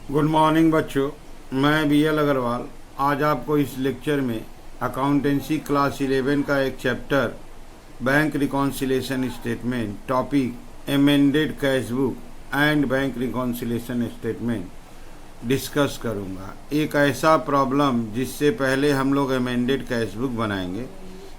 Good morning बच्चों, मैं BL Agarwal आज आपको इस लेक्चर में अकाउंटेंसी क्लास 11 का एक chapter bank reconciliation statement topic amended cash book and bank reconciliation statement discuss करूंगा। एक ऐसा प्रॉब्लम जिससे पहले हम लोग एमेंडेड कैश बुक बनाएंगे।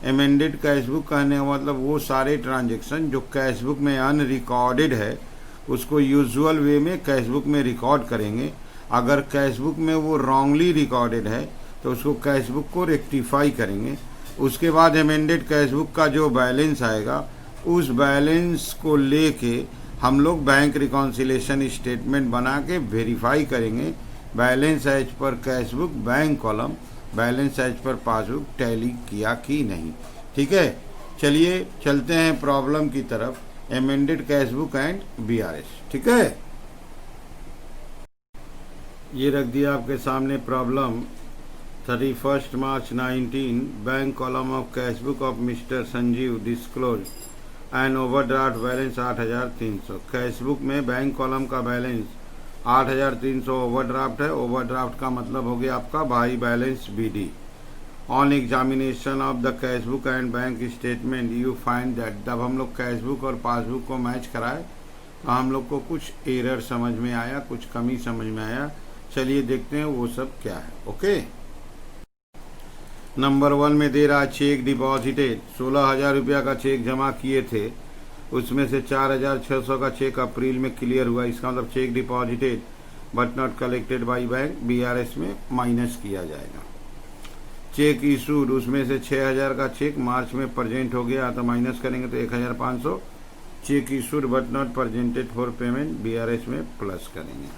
एमेंडेड कैश बुक कहने का मतलब वो सारे ट्रांजेक्शन जो कैश बुक में अनरिकॉर्डेड है उसको यूजुअल वे में कैश बुक में रिकॉर्ड करेंगे। अगर कैश बुक में वो रॉन्गली रिकॉर्डेड है तो उसको कैश बुक को रेक्टिफाई करेंगे। उसके बाद एमेंडेड कैश बुक का जो बैलेंस आएगा उस बैलेंस को लेके हम लोग बैंक रिकॉन्सिलेशन स्टेटमेंट बना के वेरीफाई करेंगे balance as per cash book bank column, balance as per passbook tally किया कि नहीं। ठीक है, चलिए चलते हैं प्रॉब्लम की तरफ। Amended cash book and BRS। ठीक है, ये रख दिया आपके सामने problem. 31 March 19 bank column of cash book of mister Sanjeev disclose and overdraft balance 8,300। Cash book में बैंक कॉलम का बैलेंस 8,300 ओवरड्राफ्ट है। ओवरड्राफ्ट का मतलब हो गया आपका by balance BD। On examination of the cash book and bank statement you find that. जब हम लोग कैश बुक और पासबुक को मैच कराए तो हम लोग को कुछ एरर समझ में आया, कुछ कमी समझ में आया। चलिए देखते हैं वो सब क्या है। ओके, नंबर 1 में दे रहा चेक डिपॉजिटेड। 16,000 रुपया का चेक जमा किए थे, उसमें से 4,600 का चेक अप्रैल में क्लियर हुआ। इसका मतलब check deposited but not collected by bank BRS में माइनस किया जाएगा। चेक इशूड, उसमें से 6,000 का चेक मार्च में प्रेजेंट हो गया तो माइनस करेंगे तो 1,500। Cheque issued but not presented for payment BRS में प्लस करेंगे।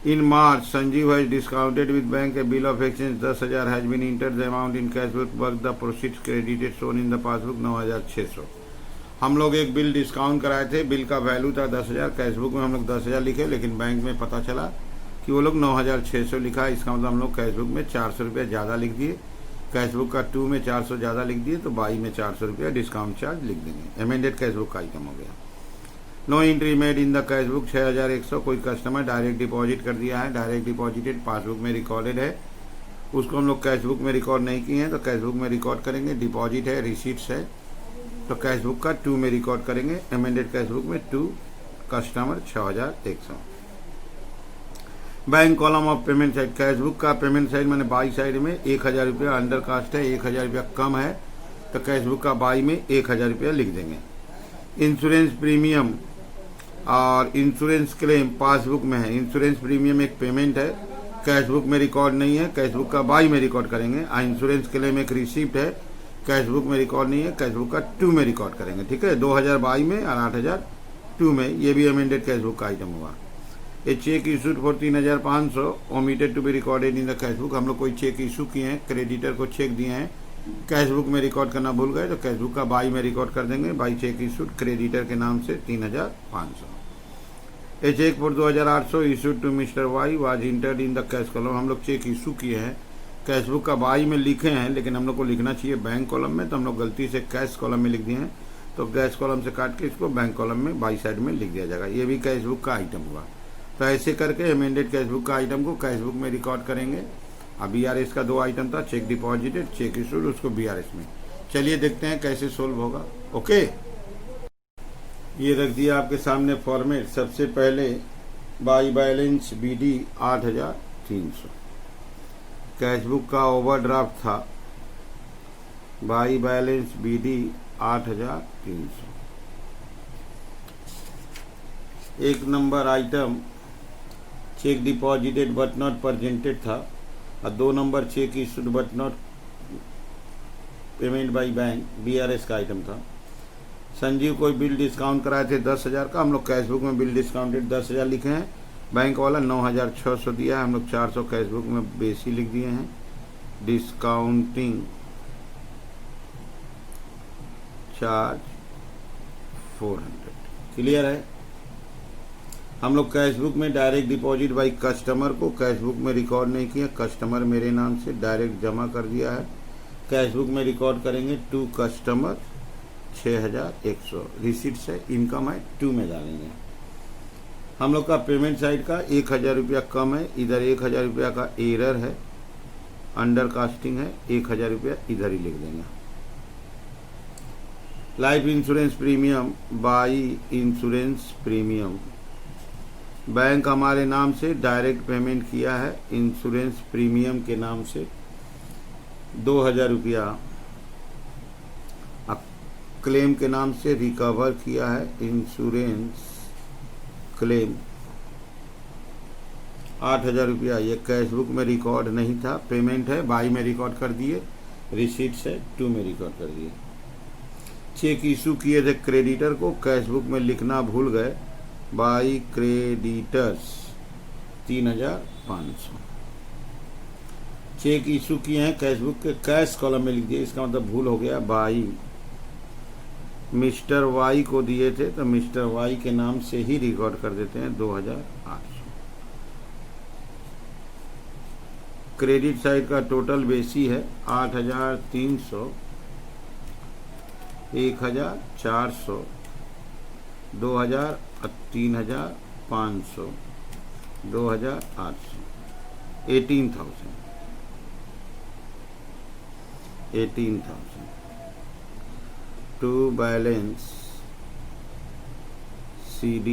In March Sanjeev has discounted with bank a bill of exchange 10,000 has been enter the amount in cash book but the proceeds credited shown in the passbook 9,600। हम लोग एक bill discount कराए थे, bill का value था 10,000, cash book में हम लोग 10,000 लिखे, लेकिन बैंक में पता चला कि वो लोग 9,600 लिखा है। इसका मतलब हम लोग कैश बुक में 400 रुपया ज़्यादा लिख दिए। कैश बुक का 2 में 400 ज़्यादा लिख दिए तो बाई में 400 रुपया डिस्काउंट चार्ज लिख देंगे। एमेंडेड कैश बुक का आइटम हो गया। No entry made in the cash book 6,100। कोई कस्टमर डायरेक्ट डिपॉजिट कर दिया है, डायरेक्ट डिपॉजिटेड पासबुक में रिकॉर्डेड है, उसको हम लोग कैश बुक में रिकॉर्ड नहीं किए हैं तो कैश बुक में रिकॉर्ड करेंगे। डिपॉजिट है, रिसीट्स है तो कैश बुक का 2 में रिकॉर्ड करेंगे। एमेंडेड कैश बुक में 2, customer 6,100। Bank column of payment side, cash book का पेमेंट साइड मैंने बाई साइड में 1,000 रुपया अंडर कास्ट है, 1,000 रुपया कम है तो कैश बुक का बाई में 1,000 रुपया लिख देंगे। इंश्योरेंस प्रीमियम और इंश्योरेंस क्लेम पासबुक में है। इंश्योरेंस प्रीमियम एक पेमेंट है, कैश बुक में रिकॉर्ड नहीं है, कैश बुक का बाई में रिकॉर्ड करेंगे। इंश्योरेंस क्लेम एक रिसिप्ट है, कैश बुक में रिकॉर्ड नहीं है, कैश बुक का 2 में रिकॉर्ड करेंगे। ठीक है, 2,000 बाई में और 8,000 2 में। ये भी अमेंडेड कैश बुक का आइटम हुआ। A cheque issued for 3,500 omitted to be recorded in the cash book. हम लोग कोई चेक इशू किए हैं, क्रेडिटर को चेक दिए हैं, कैश बुक में रिकॉर्ड करना भूल गए तो कैश बुक का बाई में रिकॉर्ड कर देंगे। बाई चेक इशूड क्रेडिटर के नाम से 3,500। A cheque for 2,800 issued to mister Y was entered in the cash column. हम लोग चेक इशू किए हैं, कैश बुक का बाई में लिखे हैं, लेकिन हम लोग को लिखना चाहिए बैंक कॉलम में तो हम लोग गलती से कैश कॉलम में लिख दिए हैं तो कैश कॉलम से काट के इसको बैंक कॉलम में बाई साइड में लिख दिया जाएगा। ये भी कैश बुक का आइटम हुआ। तो ऐसे करके एमेंडेड कैश बुक का आइटम को कैश बुक में रिकॉर्ड करेंगे। अब BRS का 2 आइटम था, चेक डिपॉजिटेड, चेक इशूड, उसको BRS में। चलिए देखते हैं कैसे सोल्व होगा। ओके, ये रख दिया आपके सामने फॉर्मेट। सबसे पहले by balance BD 8,300। Cash book का ओवरड्राफ्ट था, बाई बैलेंस BD 8,300। एक number item check deposited but not presented था और 2 number check issued but not payment by bank BRS का आइटम था। संजीव कोई बिल डिस्काउंट कराए थे 10,000 का, हम लोग कैश बुक में बिल डिस्काउंटेड 10,000 लिखे हैं, बैंक वाला 9,600 दिया है, हम लोग 400 कैश बुक में बेसी लिख दिए हैं। Discounting charge 400। क्लियर है। हम लोग कैश बुक में डायरेक्ट डिपॉजिट बाई कस्टमर को कैश बुक में रिकॉर्ड नहीं किया, कस्टमर मेरे नाम से डायरेक्ट जमा कर दिया है। कैश बुक में रिकॉर्ड करेंगे 2 कस्टमर 6,100। रिसीट्स है, इनकम है 2 में डालेंगे। हम लोग का पेमेंट साइड का 1,000 रुपया कम है, इधर 1,000 रुपया का एरर है, अंडर कास्टिंग है, 1,000 रुपया इधर ही लिख देंगे। Life insurance premium by insurance premium, bank हमारे नाम से डायरेक्ट पेमेंट किया है इंश्योरेंस प्रीमियम के नाम से 2,000 रुपया, क्लेम के नाम से रिकवर किया है इंश्योरेंस क्लेम 8,000 रुपया। ये कैशबुक में रिकॉर्ड नहीं था, पेमेंट है, बाई में रिकॉर्ड कर दिए, रिसीट्स है 2 में रिकॉर्ड कर दिए। चेक इशू किए थे क्रेडिटर को, कैशबुक में लिखना भूल गए, बाई क्रेडिटर्स 3,500। चेक इशू किए हैं कैशबुक के, कैश कॉलम में लिख दिए, इसका मतलब भूल हो गया, बाई मिस्टर वाई को दिए थे तो मिस्टर वाई के नाम से ही रिकॉर्ड कर देते हैं 2,800। क्रेडिट साइड का टोटल बेसी है 8,300, 1,400, 2,000, 3,500, 2,800, 18,000 टू बैलेंस CD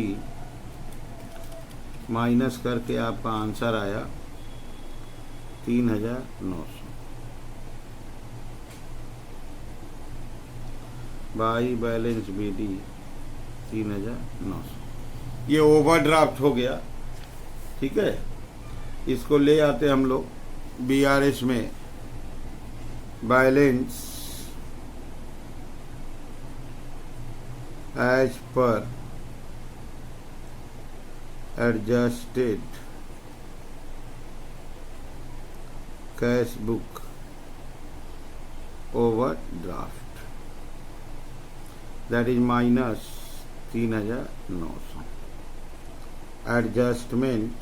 माइनस करके आपका आंसर आया 3,900 बाई बैलेंस BD 3,900। ये ओवरड्राफ्ट हो गया, ठीक है। इसको ले आते हम लोग BRS में, balance as per adjusted cash book overdraft, that is minus 3,900। adjustment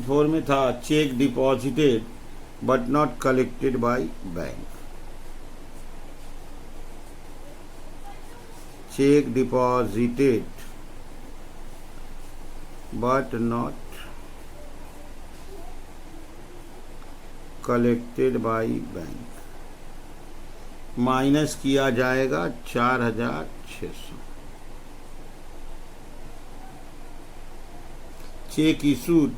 for में था check deposited but not collected by bank, check deposited but not collected by bank, minus किया जाएगा 4,600। Check issued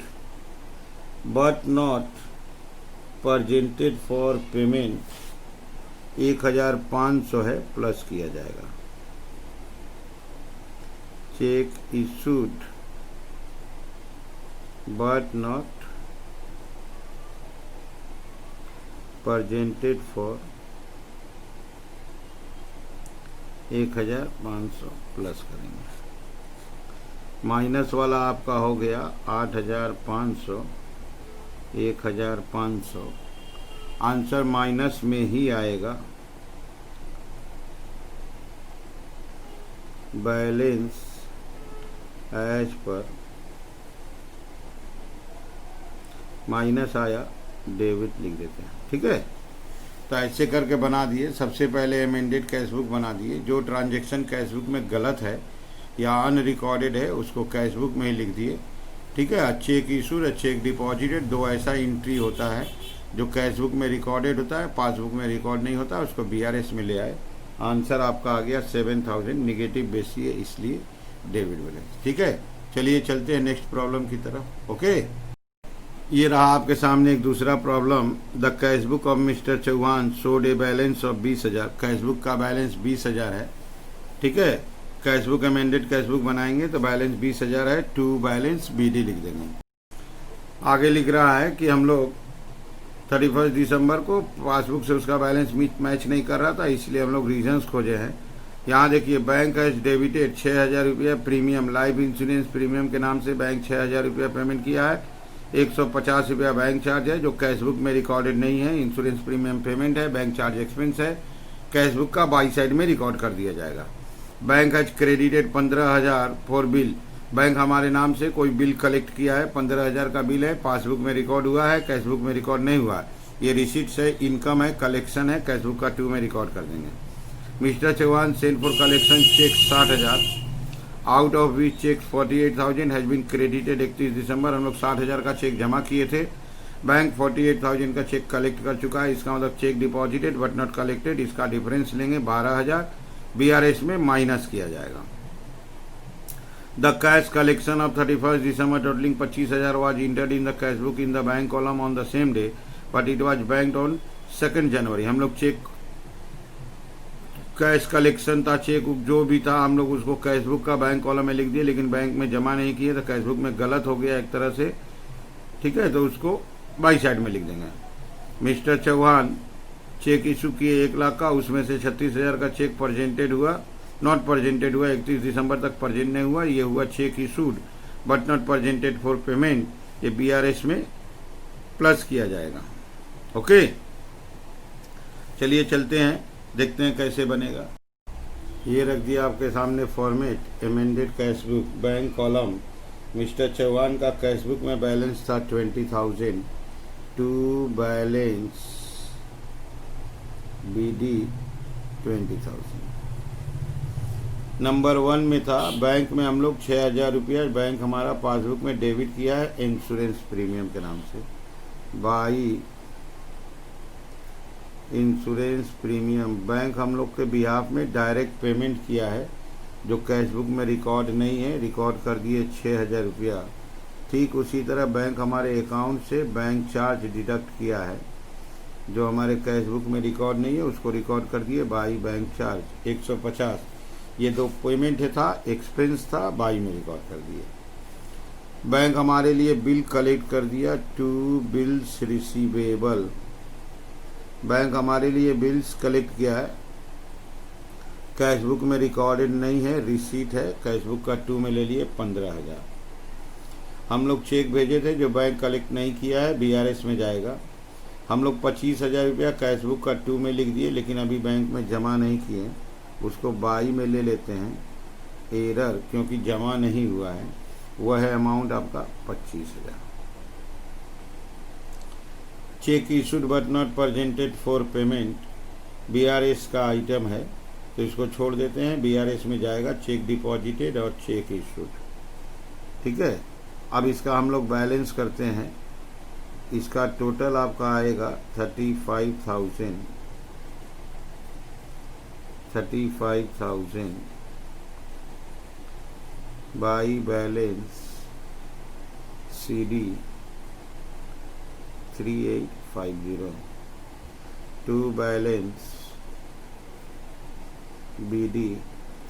but not presented for payment 1,500 है, plus किया जाएगा। Check issued but not presented for 1,500 plus करेंगे। Minus वाला आपका हो गया 8,500, 1,500, आंसर माइनस में ही आएगा। बैलेंस एज पर माइनस आया, डेबिट लिख देते हैं, ठीक है। तो ऐसे करके बना दिए। सबसे पहले अमेंडेड कैशबुक बना दिए, जो ट्रांजैक्शन कैशबुक में गलत है या अनरिकॉर्डेड है उसको कैशबुक में ही लिख दिए, ठीक है। चेक इशूड और चेक डिपॉजिटेड, दो ऐसा एंट्री होता है जो कैशबुक में रिकॉर्डेड होता है, पासबुक में रिकॉर्ड नहीं होता, उसको BRS में ले आए। आंसर आपका आ गया 7,000, निगेटिव बेसी है इसलिए डेबिट बैलेंस, ठीक है। चलिए चलते हैं नेक्स्ट प्रॉब्लम की तरफ। ओके, ये रहा आपके सामने एक दूसरा problem. The cashbook of mister Chauhan showed a balance of 20,000। Cashbook का बैलेंस 20,000 है, ठीक है। कैशबुक अमेंडेड कैशबुक बनाएंगे तो बैलेंस 20,000 है, टू बैलेंस BD लिख देंगे। आगे लिख रहा है कि हम लोग 31 दिसंबर को पासबुक से उसका बैलेंस मैच नहीं कर रहा था, इसलिए हम लोग रीजंस खोजे हैं। यहाँ देखिए, बैंक हैज डेबिटेड 6,000 रुपया प्रीमियम, लाइफ इंश्योरेंस प्रीमियम के नाम से बैंक 6,000 रुपया पेमेंट किया है। 150 रुपया बैंक चार्ज है जो कैशबुक में रिकॉर्डेड नहीं है। इंश्योरेंस प्रीमियम पेमेंट है, बैंक चार्ज एक्सपेंस है, कैशबुक का बाई साइड में रिकॉर्ड कर दिया जाएगा। Bank has credited 15,000 for bill, bank हमारे नाम से कोई बिल कलेक्ट किया है, 15,000 का बिल है, पासबुक में रिकॉर्ड हुआ है, कैशबुक में रिकॉर्ड नहीं हुआ है। ये रिसीट्स है, इनकम है, कलेक्शन है, कैशबुक का 2 में रिकॉर्ड कर देंगे। Mister Chauhan send for collection cheque 60,000, out of which cheque 48,000 has been credited 31 December. हम लोग 60,000 का चेक जमा किए थे, बैंक 48,000 का चेक कलेक्ट कर चुका है। इसका मतलब check deposited but not collected, इसका डिफरेंस लेंगे 12,000, बीआरएस में माइनस किया जाएगा। The cash collection of 31 December totalling 25,000 was entered in the cash book in the bank column on the same day, but it was banked on 2 January। हम लोग cheque cash collection था, check जो भी था हम लोग उसको कैश बुक का बैंक कॉलम में लिख दिए, लेकिन बैंक में जमा नहीं किए तो कैश बुक में गलत हो गया एक तरह से, ठीक है, तो उसको बाई साइड में लिख देंगे। मिस्टर चौहान चेक इशू किए 1 लाख का, उसमें से 36,000 का चेक प्रेजेंटेड हुआ, नॉट प्रेजेंटेड हुआ, 31 दिसंबर तक प्रेजेंट नहीं हुआ, ये हुआ check issued but not presented for payment, ये बीआरएस में प्लस किया जाएगा। ओके, चलिए चलते हैं, देखते हैं कैसे बनेगा। ये रख दिया आपके सामने format, amended cash book, bank column. Mister Chauhan का कैश बुक में बैलेंस था 20,000, टू बैलेंस BD 20,000। नंबर 1 में था, बैंक में हम लोग 6,000 रुपया बैंक हमारा पासबुक में डेबिट किया है इंश्योरेंस प्रीमियम के नाम से, बाई इंश्योरेंस प्रीमियम। बैंक हम लोग के बिहाफ में डायरेक्ट पेमेंट किया है, जो कैश बुक में रिकॉर्ड नहीं है, रिकॉर्ड कर दिए 6,000 रुपया। ठीक उसी तरह बैंक हमारे अकाउंट से बैंक चार्ज डिडक्ट किया है, जो हमारे कैश बुक में रिकॉर्ड नहीं है उसको रिकॉर्ड कर दिए बाई बैंक चार्ज 150। ये 2 पेमेंट था, एक्सपेंस था, बाई में रिकॉर्ड कर दिए। बैंक हमारे लिए बिल कलेक्ट कर दिया, टू बिल्स रिसीवेबल। बैंक हमारे लिए बिल्स कलेक्ट किया है, कैश बुक में रिकॉर्डेड नहीं है, रिसीट है, कैश बुक का 2 में ले लिए 15,000। हम लोग चेक भेजे थे जो बैंक कलेक्ट नहीं किया है, बीआरएस में जाएगा। हम लोग 25,000 रुपया कैश बुक का 2 में लिख दिए, लेकिन अभी बैंक में जमा नहीं किए, उसको बाई में ले लेते हैं, एरर क्योंकि जमा नहीं हुआ है। वह है अमाउंट आपका 25,000। Check issued but not presented for payment, BRS का आइटम है तो इसको छोड़ देते हैं, बीआरएस में जाएगा चेक डिपॉजिटेड और चेक इशूड। ठीक है, अब इसका हम लोग बैलेंस करते हैं। इसका टोटल आपका आएगा 35,000 by balance CD 3850 to balance BD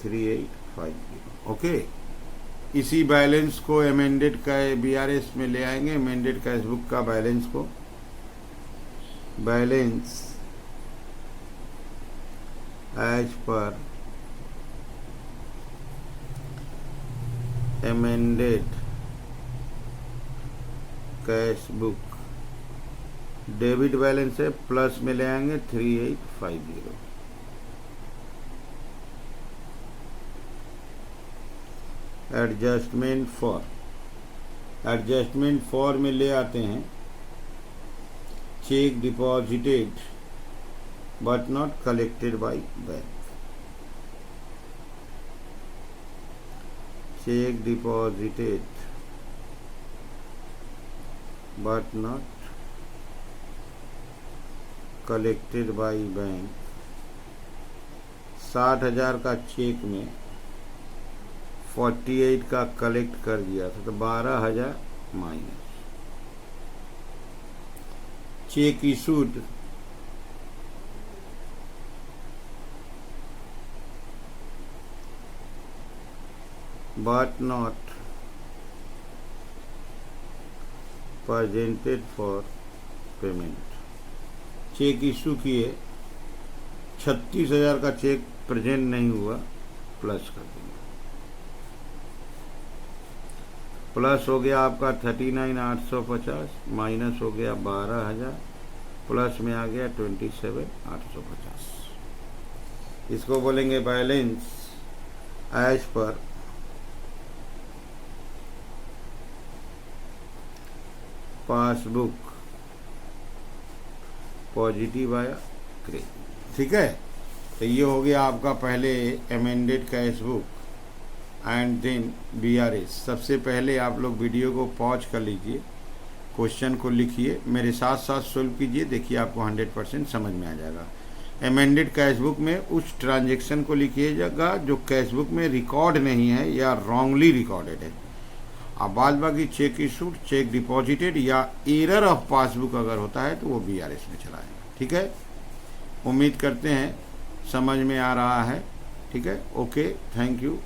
3850। Okay, इसी बैलेंस को अमेंडेड का बीआरएस में ले आएंगे, अमेंडेड कैश बुक का बैलेंस को, balance as per amended cash book, debit balance है, प्लस में ले आएंगे 3850। एडजस्टमेंट फॉर में ले आते हैं check deposited but not collected by bank, check deposited but not collected by bank. 60,000 का चेक में 48 का कलेक्ट कर दिया था तो 12,000 minus. Cheque issued but not presented for payment, cheque issue किए 36,000 का चेक प्रेजेंट नहीं हुआ, प्लस कर देंगे। प्लस हो गया आपका 39,850, माइनस हो गया 12,000, प्लस में आ गया 27,850। इसको बोलेंगे balance as per passbook positive आया, क्रेडिट। ठीक है, तो ये हो गया आपका पहले amended cash book and then BRS। सबसे पहले आप लोग वीडियो को पॉज कर लीजिए, क्वेश्चन को लिखिए, मेरे साथ साथ सोल्व कीजिए, देखिए आपको 100% समझ में आ जाएगा। अमेंडेड कैश बुक में उस ट्रांजैक्शन को लिखिएगा जो कैश बुक में रिकॉर्ड नहीं है या रॉन्गली रिकॉर्डेड है। अब बाद बाकी चेक इशूड, चेक डिपॉजिटेड या एरर ऑफ पासबुक अगर होता है तो वो BRS में चला जाएगा। ठीक है, उम्मीद करते हैं समझ में आ रहा है। ठीक है, ओके, थैंक यू।